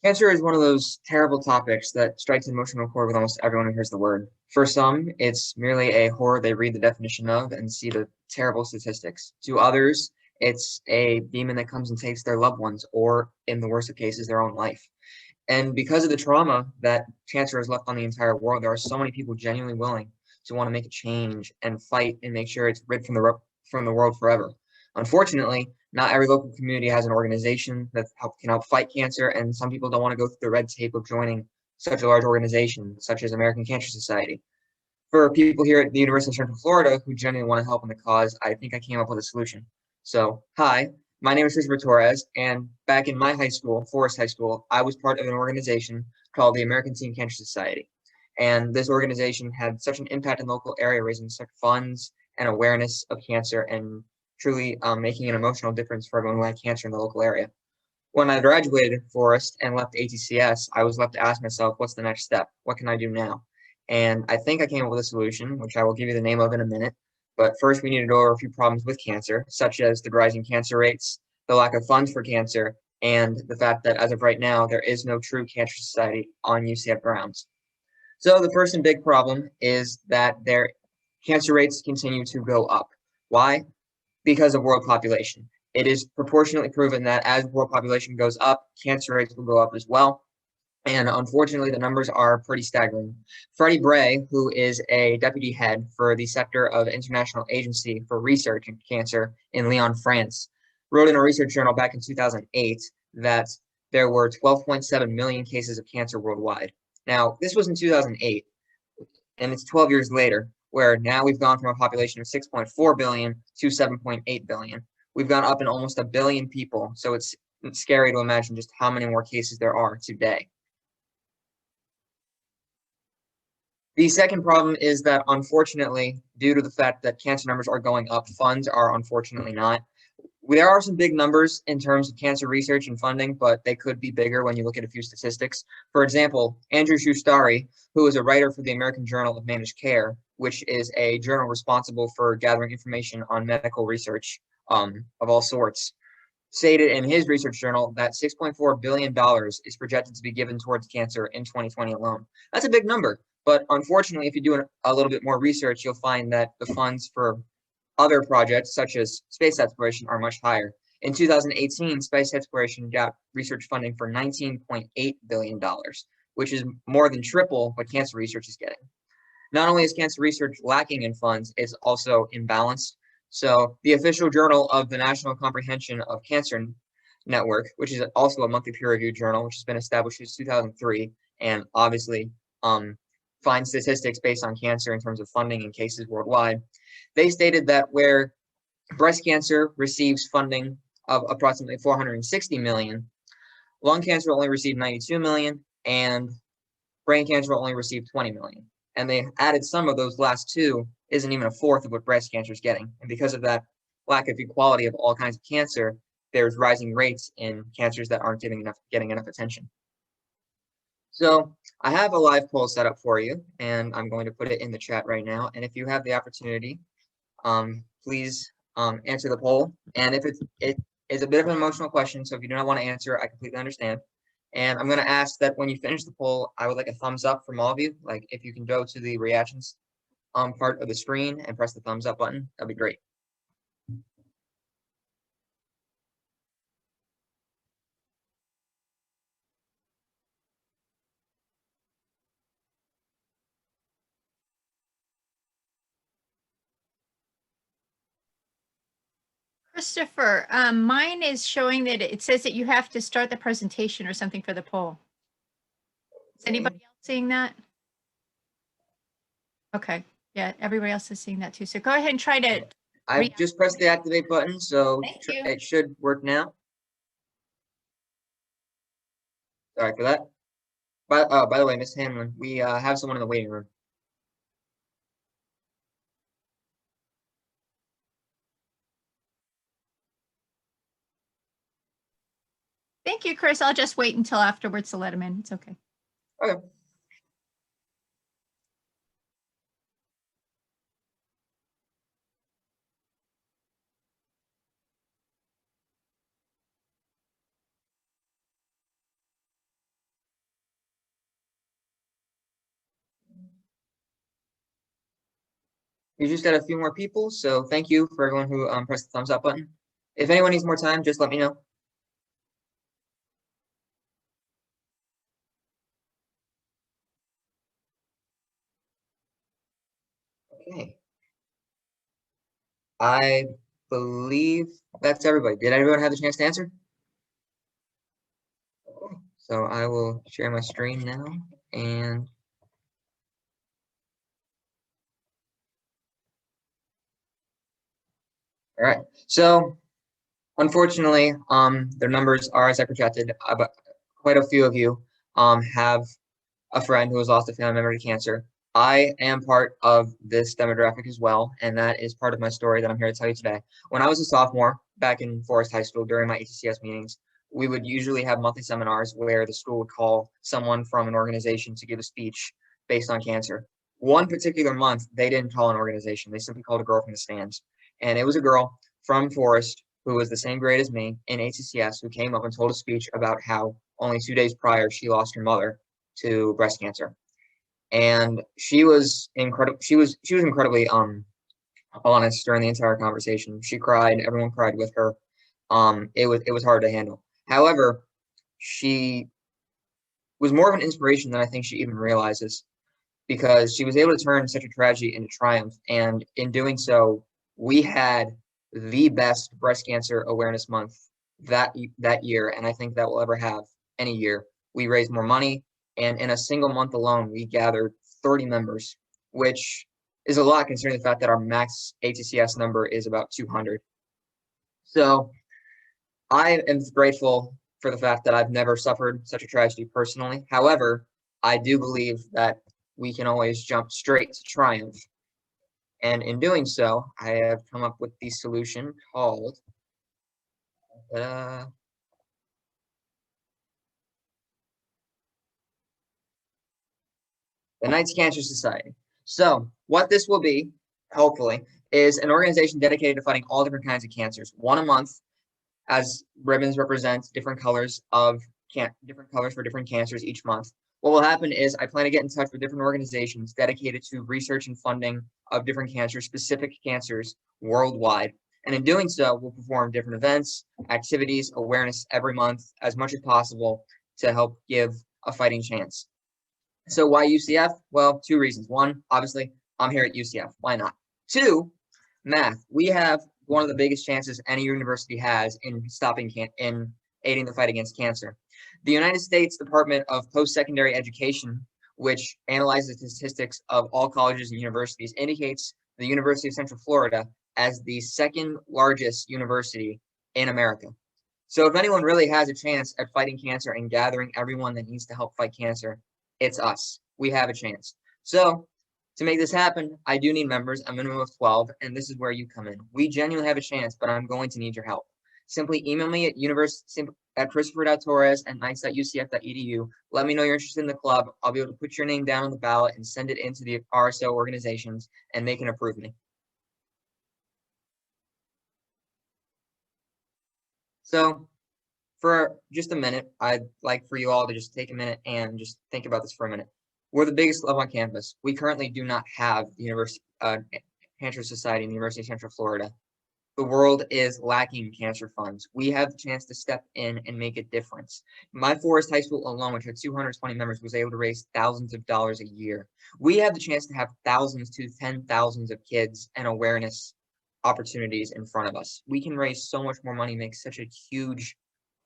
Cancer is one of those terrible topics that strikes an emotional chord with almost everyone who hears the word. For some, it's merely a horror they read the definition of and see the terrible statistics. To others, it's a demon that comes and takes their loved ones, or in the worst of cases, their own life. And because of the trauma that cancer has left on the entire world, there are so many people genuinely willing to want to make a change and fight and make sure it's rid from the world forever. Unfortunately, not every local community has an organization that can help fight cancer, and some people don't want to go through the red tape of joining such a large organization, such as American Cancer Society. For people here at the University of Central Florida who genuinely want to help in the cause, I think I came up with a solution. So, hi, my name is Kristofer Torres, and back in my high school, Forest High School, I was part of an organization called the American Teen Cancer Society. And this organization had such an impact in the local area, raising such funds and awareness of cancer and truly making an emotional difference for everyone who had cancer in the local area. When I graduated Forest and left ATCS, I was left to ask myself, what's the next step? What can I do now? And I think I came up with a solution, which I will give you the name of in a minute. But first, we need to go over a few problems with cancer, such as the rising cancer rates, the lack of funds for cancer, and the fact that as of right now, there is no true cancer society on UCF grounds. So the first and big problem is that their cancer rates continue to go up. Why? Because of world population. It is proportionately proven that as world population goes up, cancer rates will go up as well. And unfortunately, the numbers are pretty staggering. Freddie Bray, who is a deputy head for the sector of International Agency for Research in Cancer in Lyon, France, wrote in a research journal back in 2008 that there were 12.7 million cases of cancer worldwide. Now, this was in 2008, and it's 12 years later, where now we've gone from a population of 6.4 billion to 7.8 billion. We've gone up in almost a billion people, so it's scary to imagine just how many more cases there are today. The second problem is that, unfortunately, due to the fact that cancer numbers are going up, funds are unfortunately not. There are some big numbers in terms of cancer research and funding, but they could be bigger when you look at a few statistics. For example, Andrew Shustari, who is a writer for the American Journal of Managed Care, which is a journal responsible for gathering information on medical research of all sorts, stated in his research journal that $6.4 billion is projected to be given towards cancer in 2020 alone. That's a big number, but unfortunately, if you do a little bit more research, you'll find that the funds for other projects, such as space exploration, are much higher. In 2018, space exploration got research funding for $19.8 billion, which is more than triple what cancer research is getting. Not only is cancer research lacking in funds, it's also imbalanced. So the official journal of the National Comprehension of Cancer Network, which is also a monthly peer-reviewed journal, which has been established since 2003, and obviously finds statistics based on cancer in terms of funding and cases worldwide. They stated that where breast cancer receives funding of approximately 460 million, lung cancer will only receive 92 million, and brain cancer will only receive 20 million. And they added some of those last two isn't even a fourth of what breast cancer is getting. And because of that lack of equality of all kinds of cancer, there's rising rates in cancers that aren't getting enough attention. So I have a live poll set up for you, and I'm going to put it in the chat right now. And if you have the opportunity, please answer the poll. And if it is a bit of an emotional question, so if you do not want to answer, I completely understand. And I'm going to ask that when you finish the poll, I would like a thumbs up from all of you. Like if you can go to the reactions part of the screen and press the thumbs up button, that'd be great. Christopher, mine is showing that it says that you have to start the presentation or something for the poll. Is anybody else seeing that? Okay, yeah, everybody else is seeing that too. So go ahead and try to. I've just pressed the activate button, so it should work now. Sorry for that. By the way, Miss Hanlon, we have someone in the waiting room. Thank you, Chris. I'll just wait until afterwards to let him in. It's okay. Okay. We just got a few more people, so thank you for everyone who pressed the thumbs up button. If anyone needs more time, just let me know. Okay. I believe that's everybody. Did everyone have the chance to answer? Okay. So I will share my screen now and all right. So unfortunately, their numbers are as I projected, but quite a few of you have a friend who has lost a family member to cancer. I am part of this demographic as well, and that is part of my story that I'm here to tell you today. When I was a sophomore back in Forest High School during my ATCS meetings, we would usually have monthly seminars where the school would call someone from an organization to give a speech based on cancer. One particular month, they didn't call an organization. They simply called a girl from the stands. And it was a girl from Forest who was the same grade as me in ATCS who came up and told a speech about how only 2 days prior she lost her mother to breast cancer. And she was incredible. She was incredibly honest during the entire conversation. She cried. Everyone cried with her. It was hard to handle. However, she was more of an inspiration than I think she even realizes because she was able to turn such a tragedy into triumph. And in doing so, we had the best breast cancer awareness month that year, and I think that we'll ever have any year. We raised more money, and in a single month alone, we gathered 30 members, which is a lot considering the fact that our max ATCS number is about 200. So I am grateful for the fact that I've never suffered such a tragedy personally. However, I do believe that we can always jump straight to triumph. And in doing so, I have come up with the solution called the Knights Cancer Society. So what this will be, hopefully, is an organization dedicated to fighting all different kinds of cancers, one a month, as ribbons represent different colors for different cancers each month. What will happen is I plan to get in touch with different organizations dedicated to research and funding of different cancers, specific cancers worldwide. And in doing so, we'll perform different events, activities, awareness every month as much as possible to help give a fighting chance. So why UCF? Well, two reasons. One, obviously, I'm here at UCF. Why not? Two, math. We have one of the biggest chances any university has in aiding the fight against cancer. The United States Department of Post-Secondary Education, which analyzes the statistics of all colleges and universities, indicates the University of Central Florida as the second largest university in America. So if anyone really has a chance at fighting cancer and gathering everyone that needs to help fight cancer, it's us. We have a chance. So to make this happen, I do need members, a minimum of 12, and this is where you come in. We genuinely have a chance, but I'm going to need your help. Simply email me at Kristofer.Torres@knights.ucf.edu. Let me know you're interested in the club. I'll be able to put your name down on the ballot and send it into the RSO organizations, and they can approve me. So for just a minute, I'd like for you all to just take a minute and just think about this for a minute. We're the biggest club on campus. We currently do not have the University Cancer Society in the University of Central Florida. The world is lacking cancer funds. We have the chance to step in and make a difference. My Forest High School alone, which had 220 members, was able to raise thousands of dollars a year. We have the chance to have thousands to 10,000s of kids and awareness opportunities in front of us. We can raise so much more money, make such a huge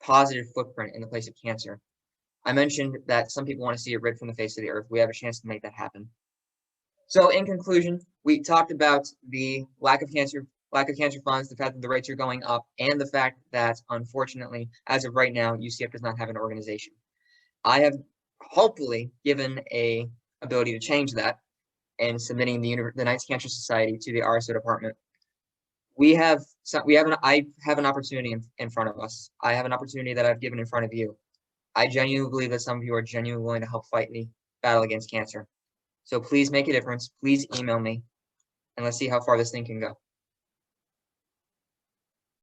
positive footprint in the place of cancer. I mentioned that some people want to see it ripped from the face of the earth. We have a chance to make that happen. So in conclusion, we talked about the lack of cancer funds, the fact that the rates are going up, and the fact that unfortunately, as of right now, UCF does not have an organization. I have hopefully given a ability to change that and submitting the Knights Cancer Society to the RSO department. I have an opportunity in front of us. I have an opportunity that I've given in front of you. I genuinely believe that some of you are genuinely willing to help fight the battle against cancer. So please make a difference. Please email me, and let's see how far this thing can go.